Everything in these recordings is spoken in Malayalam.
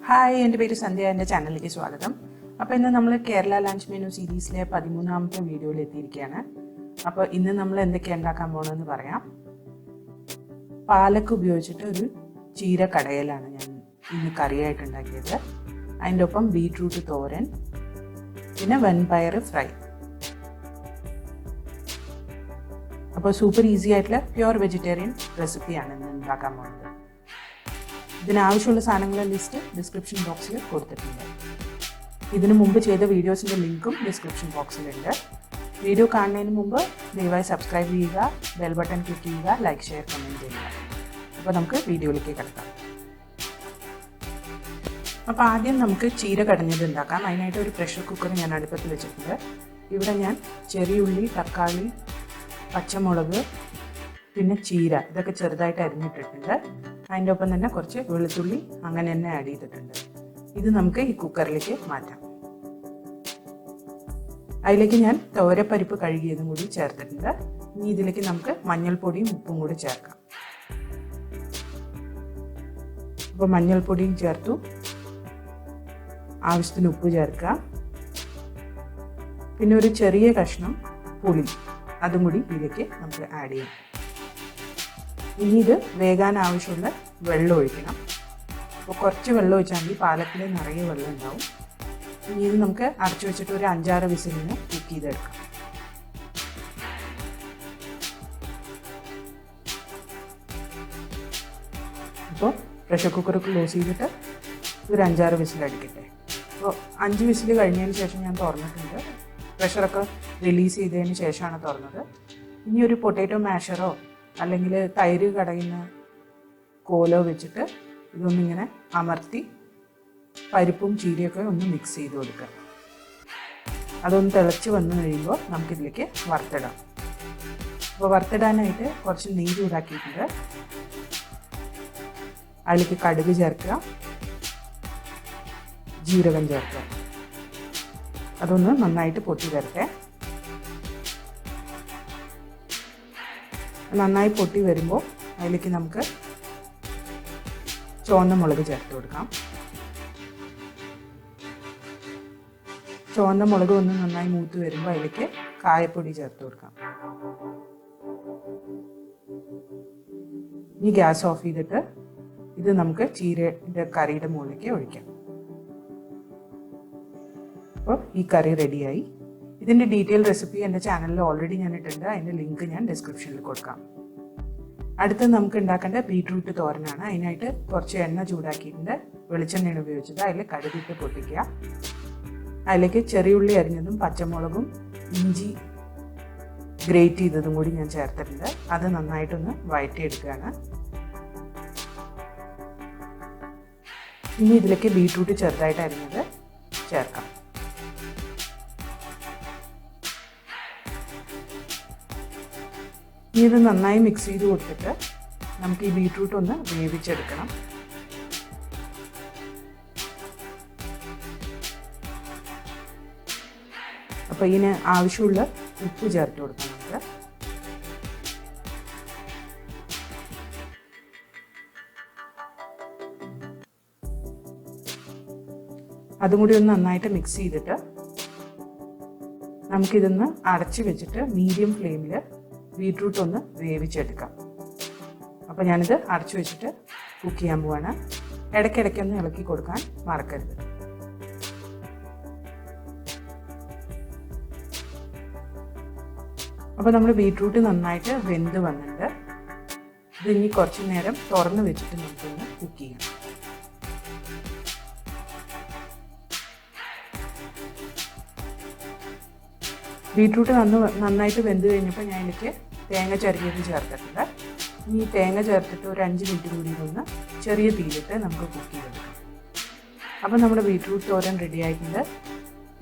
ഹായ്, എൻ്റെ പേര് സന്ധ്യ. എൻ്റെ ചാനലിലേക്ക് സ്വാഗതം. അപ്പോൾ ഇന്ന് നമ്മൾ കേരള ലഞ്ച് മെനു സീരീസിലെ 13ാമത്തെ വീഡിയോയിൽ എത്തിയിരിക്കുകയാണ്. അപ്പോൾ ഇന്ന് നമ്മൾ എന്തൊക്കെയാണ് ഉണ്ടാക്കാൻ പോകണമെന്ന് പറയാം. പാലക്ക് ഉപയോഗിച്ചിട്ട് ഒരു ചീര കടയലാണ് ഞാൻ ഇന്ന് കറിയായിട്ട് ഉണ്ടാക്കിയത്. അതിൻ്റെ ഒപ്പം ബീട്രൂട്ട് തോരൻ, പിന്നെ വൻപയർ ഫ്രൈ. അപ്പോൾ സൂപ്പർ ഈസി ആയിട്ടുള്ള പ്യുവർ വെജിറ്റേറിയൻ റെസിപ്പിയാണ് ഇന്ന് ഉണ്ടാക്കാൻ പോകുന്നത്. ഇതിനാവശ്യമുള്ള സാധനങ്ങളുടെ ലിസ്റ്റ് ഡിസ്ക്രിപ്ഷൻ ബോക്സിൽ കൊടുത്തിട്ടുണ്ട്. ഇതിനു മുമ്പ് ചെയ്ത വീഡിയോസിൻ്റെ ലിങ്കും ഡിസ്ക്രിപ്ഷൻ ബോക്സിലുണ്ട്. വീഡിയോ കാണുന്നതിന് മുമ്പ് ദയവായി സബ്സ്ക്രൈബ് ചെയ്യുക, ബെൽ ബട്ടൺ ക്ലിക്ക് ചെയ്യുക, ലൈക്ക്, ഷെയർ, കമൻറ്റ് ചെയ്യുക. അപ്പോൾ നമുക്ക് വീഡിയോയിലേക്ക് കിടക്കാം. അപ്പോൾ ആദ്യം നമുക്ക് ചീര കടഞ്ഞത് ഉണ്ടാക്കാം. അതിനായിട്ട് ഒരു പ്രഷർ കുക്കർ ഞാൻ അടുപ്പത്ത് വെച്ചിട്ടുണ്ട്. ഇവിടെ ഞാൻ ചെറിയ ഉള്ളി, തക്കാളി, പച്ചമുളക്, പിന്നെ ചീര ഇതൊക്കെ ചെറുതായിട്ട് അരിഞ്ഞിട്ടിട്ടുണ്ട്. അതിൻ്റെ ഒപ്പം തന്നെ കുറച്ച് വെളുത്തുള്ളി അങ്ങനെ തന്നെ ആഡ് ചെയ്തിട്ടുണ്ട്. ഇത് നമുക്ക് ഈ കുക്കറിലേക്ക് മാറ്റാം. അതിലേക്ക് ഞാൻ തോരപ്പരിപ്പ് കഴുകിയതും കൂടി ചേർത്തിട്ടുണ്ട്. ഇനി ഇതിലേക്ക് നമുക്ക് മഞ്ഞൾപ്പൊടിയും ഉപ്പും കൂടി ചേർക്കാം. അപ്പോൾ മഞ്ഞൾപ്പൊടിയും ചേർത്തു, ആവശ്യത്തിന് ഉപ്പ് ചേർക്കാം. പിന്നെ ഒരു ചെറിയ കഷ്ണം പുളി അതും കൂടി ഇതിലേക്ക് നമുക്ക് ആഡ് ചെയ്യാം. ഇനി ഇത് വേകാൻ ആവശ്യമുള്ള വെള്ളം ഒഴിക്കണം. അപ്പോൾ കുറച്ച് വെള്ളം ഒഴിച്ചാൽ മതി, പാലക്കിൽ നിറയെ വെള്ളം ഉണ്ടാവും. ഇനി ഇത് നമുക്ക് അടച്ചു വെച്ചിട്ട് ഒരു 5-6 വിസിലിന് കുക്ക് ചെയ്തെടുക്കാം. അപ്പോൾ പ്രഷർ കുക്കർ ക്ലോസ് ചെയ്തിട്ട് ഒരു 5-6 വിസിലടിക്കട്ടെ. അപ്പോൾ 5 വിസിൽ കഴിഞ്ഞതിന് ശേഷം ഞാൻ തുറന്നിട്ടുണ്ട്. പ്രഷറൊക്കെ റിലീസ് ചെയ്തതിന് ശേഷമാണ് തുറന്നത്. ഇനി ഒരു പൊട്ടാറ്റോ മാഷറോ അല്ലെങ്കിൽ തൈര് കടയുന്ന കോലോ വെച്ചിട്ട് ഇതൊന്നിങ്ങനെ അമർത്തി പരിപ്പും ചീരയൊക്കെ ഒന്ന് മിക്സ് ചെയ്ത് കൊടുക്കുക. അതൊന്ന് തിളച്ച് വന്നു കഴിയുമ്പോൾ നമുക്കിതിലേക്ക് വറുത്തിടാം. അപ്പോൾ വറുത്തിടാനായിട്ട് കുറച്ച് നെയ്യ് ചൂടാക്കിയിട്ടുണ്ട്. അതിലേക്ക് കടുക് ചേർക്കുക, ജീരകം ചേർക്കുക. അതൊന്ന് നന്നായിട്ട് പൊട്ടി വരട്ടെ. നന്നായി പൊട്ടി വരുമ്പോൾ അതിലേക്ക് നമുക്ക് ചുവന്ന മുളക് ചേർത്ത് കൊടുക്കാം. ചുവന്ന മുളക് ഒന്ന് നന്നായി മൂത്ത് വരുമ്പോൾ അതിലേക്ക് കായപ്പൊടി ചേർത്ത് കൊടുക്കാം. ഇനി ഗ്യാസ് ഓഫ് ചെയ്തിട്ട് ഇത് നമുക്ക് ചീരയുടെ കറിയുടെ മുകളിലേക്ക് ഒഴിക്കാം. അപ്പോൾ ഈ കറി റെഡിയായി. ഇതിൻ്റെ ഡീറ്റെയിൽ റെസിപ്പി എൻ്റെ ചാനലിൽ ഓൾറെഡി ഞാൻ ഇട്ടിട്ടുണ്ട്. അതിൻ്റെ ലിങ്ക് ഞാൻ ഡിസ്ക്രിപ്ഷനിൽ കൊടുക്കാം. അടുത്ത് നമുക്ക് ഉണ്ടാക്കേണ്ട ബീട്രൂട്ട് തോരനാണ്. അതിനായിട്ട് കുറച്ച് എണ്ണ ചൂടാക്കിയിട്ടുണ്ട്. വെളിച്ചെണ്ണയാണ് ഉപയോഗിച്ചത്. അതിൽ കടുകിട്ട് പൊട്ടിക്കുക. അതിലേക്ക് ചെറിയുള്ളി അരിഞ്ഞതും പച്ചമുളകും ഇഞ്ചി ഗ്രേറ്റ് ചെയ്തതും കൂടി ഞാൻ ചേർത്തിട്ടുണ്ട്. അത് നന്നായിട്ടൊന്ന് വഴറ്റിയെടുക്കുകയാണ്. ഇനി ഇതിലേക്ക് ബീട്രൂട്ട് ചെറുതായിട്ട് അരിഞ്ഞത് ചേർക്കാം. ഇനി ഇത് നന്നായി മിക്സ് ചെയ്ത് കൊടുത്തിട്ട് നമുക്ക് ഈ ബീട്രൂട്ട് ഒന്ന് വേവിച്ചെടുക്കണം. അപ്പോൾ ഇതിന് ആവശ്യമുള്ള ഉപ്പ് ചേർത്ത് കൊടുക്കണം. നമുക്ക് അതും കൂടി ഒന്ന് നന്നായിട്ട് മിക്സ് ചെയ്തിട്ട് നമുക്കിതൊന്ന് അടച്ച് വെച്ചിട്ട് മീഡിയം ഫ്ലെയിമിൽ ബീട്രൂട്ട് ഒന്ന് വേവിച്ചെടുക്കാം. അപ്പോൾ ഞാനിത് അടച്ചു വെച്ചിട്ട് കുക്ക് ചെയ്യാൻ പോവാണ്. ഇടയ്ക്കിടയ്ക്കൊന്ന് ഇളക്കി കൊടുക്കാൻ മറക്കരുത്. അപ്പോൾ നമ്മുടെ ബീട്രൂട്ട് നന്നായിട്ട് വെന്ത് വന്നിട്ടുണ്ട്. ഇത് ഇനി കുറച്ച് നേരം തുറന്ന് വെച്ചിട്ട് നമുക്കൊന്ന് കുക്ക് ചെയ്യാം. ബീട്രൂട്ട് നന്നായിട്ട് വെന്ത് കഴിഞ്ഞപ്പോൾ ഞാൻ ഇതിലേക്ക് തേങ്ങ ചിരകിയത് ചേർത്തിട്ടുണ്ട്. ഇനി തേങ്ങ ചേർത്തിട്ട് ഒരു 5 മിനിറ്റ് കൂടി ഇതൊന്ന് ചെറിയ തീയിലിട്ട് നമുക്ക് കുക്ക് ചെയ്തെടുക്കാം. അപ്പോൾ നമ്മുടെ ബീട്രൂട്ട് തോരൻ റെഡി ആയിട്ടുണ്ട്.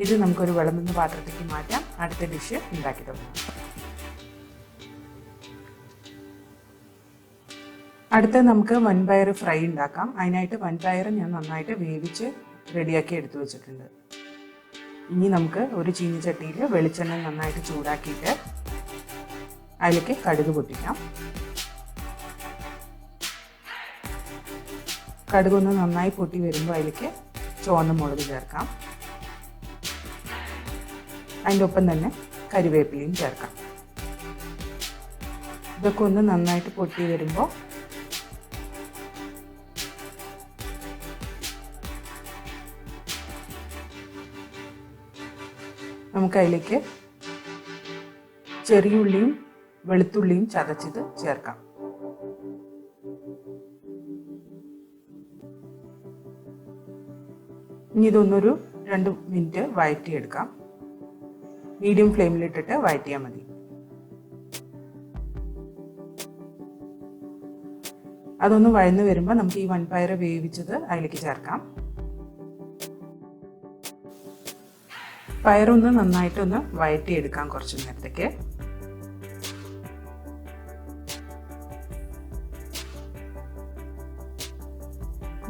ഇത് നമുക്കൊരു വിളമ്പുന്ന പാത്രത്തേക്ക് മാറ്റാം. അടുത്ത ഡിഷ് ഉണ്ടാക്കി തുടങ്ങാം. അടുത്ത നമുക്ക് വൻപയർ ഫ്രൈ ഉണ്ടാക്കാം. അതിനായിട്ട് വൻപയർ ഞാൻ നന്നായിട്ട് വേവിച്ച് റെഡിയാക്കി എടുത്തു വെച്ചിട്ടുണ്ട്. ഇനി നമുക്ക് ഒരു ചീനിച്ചട്ടിയിൽ വെളിച്ചെണ്ണ നന്നായിട്ട് ചൂടാക്കിയിട്ട് അതിലേക്ക് കടുക് പൊട്ടിക്കാം. കടുകൊന്ന് നന്നായി പൊട്ടി വരുമ്പോൾ അതിലേക്ക് ചുവന്ന മുളക് ചേർക്കാം. അതിൻ്റെ ഒപ്പം തന്നെ കരിവേപ്പിലയും ചേർക്കാം. ഇതൊക്കെ ഒന്ന് നന്നായിട്ട് പൊട്ടി വരുമ്പോൾ നമുക്കതിലേക്ക് ചെറിയുള്ളിയും വെളുത്തുള്ളിയും ചതച്ചത് ചേർക്കാം. ഇനി ഇതൊന്നൊരു 2 മിനിറ്റ് വഴറ്റിയെടുക്കാം. മീഡിയം ഫ്ലെയിമിലിട്ടിട്ട് വഴറ്റിയാൽ മതി. അതൊന്ന് വഴന്ന് വരുമ്പോൾ നമുക്ക് ഈ വൻപയർ വേവിച്ചത് അതിലേക്ക് ചേർക്കാം. പയറൊന്ന് നന്നായിട്ടൊന്ന് വഴറ്റിയെടുക്കാം കുറച്ച് നേരത്തേക്ക്.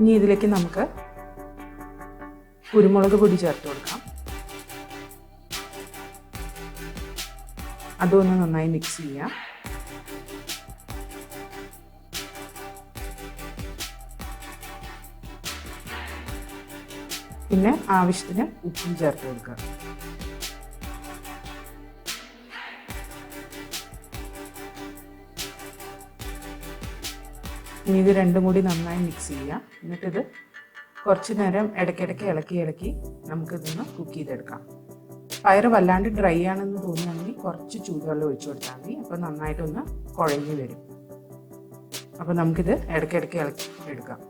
ഇനി ഇതിലേക്ക് നമുക്ക് കുരുമുളക് പൊടി ചേർത്ത് കൊടുക്കാം. അതൊന്ന് നന്നായി മിക്സ് ചെയ്യാം. പിന്നെ ആവശ്യത്തിന് ഉപ്പും ചേർത്ത് കൊടുക്കുക. ഇനി ഇത് രണ്ടും കൂടി നന്നായി മിക്സ് ചെയ്യാം. എന്നിട്ടിത് കുറച്ച് നേരം ഇടയ്ക്കിടയ്ക്ക് ഇളക്കി നമുക്കിതൊന്ന് കുക്ക് ചെയ്തെടുക്കാം. പയർ വല്ലാണ്ട് ഡ്രൈ ആണെന്ന് തോന്നുകയാണെങ്കിൽ കുറച്ച് ചൂടുവെള്ളം ഒഴിച്ചു കൊടുത്താൽ മതി. അപ്പോൾ നന്നായിട്ടൊന്ന് കുഴഞ്ഞു വരും. അപ്പോൾ നമുക്കിത് ഇടയ്ക്കിടയ്ക്ക് ഇളക്കി എടുക്കാം.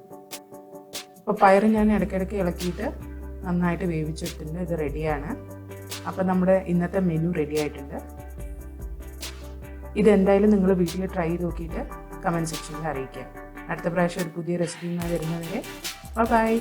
അപ്പോൾ പയർ ഞാൻ ഇടയ്ക്കിടയ്ക്ക് ഇളക്കിയിട്ട് നന്നായിട്ട് വേവിച്ചെടുത്തിട്ടുണ്ട്. ഇത് റെഡിയാണ്. അപ്പോൾ നമ്മുടെ ഇന്നത്തെ മെനു റെഡി ആയിട്ടുണ്ട്. ഇതെന്തായാലും നിങ്ങൾ വീട്ടിൽ ട്രൈ ചെയ്ത് നോക്കിയിട്ട് കമൻറ്റ് സെക്ഷനിൽ അറിയിക്കുക. അടുത്ത പ്രാവശ്യം ഒരു പുതിയ റെസിപ്പിയുമായി വരുന്നവരെ ബൈ.